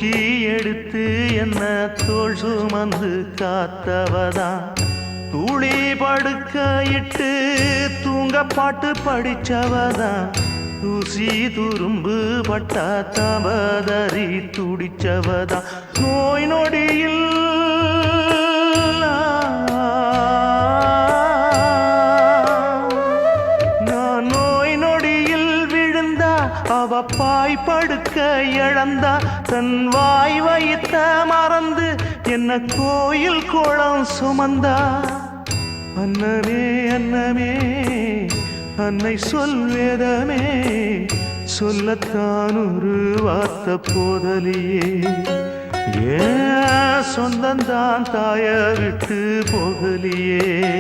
தூக்கி எடுத்து என்ன தோள் சுமந்து காத்தவதான் தூளி படுக்க இட்டு தூங்க பாட்டு படிச்சவதான் தூசி துரும்பு பட்டா தபதறி துடிச்சவதான் நோய் நொடியில் நான் நோய் நொடியில் விழுந்தா அவ பாய் படுக்க இழந்தா தன் வாய் வைத்த மறந்து என்ன கோயில் கோலம் சுமந்தா அன்னமே அன்னமே அன்னை சொல் வேதமே சொல்லத்தான் ஒரு வார்த்தை போதலியே ஏன் சொந்தந்தான் தாய விட்டு போகலியே.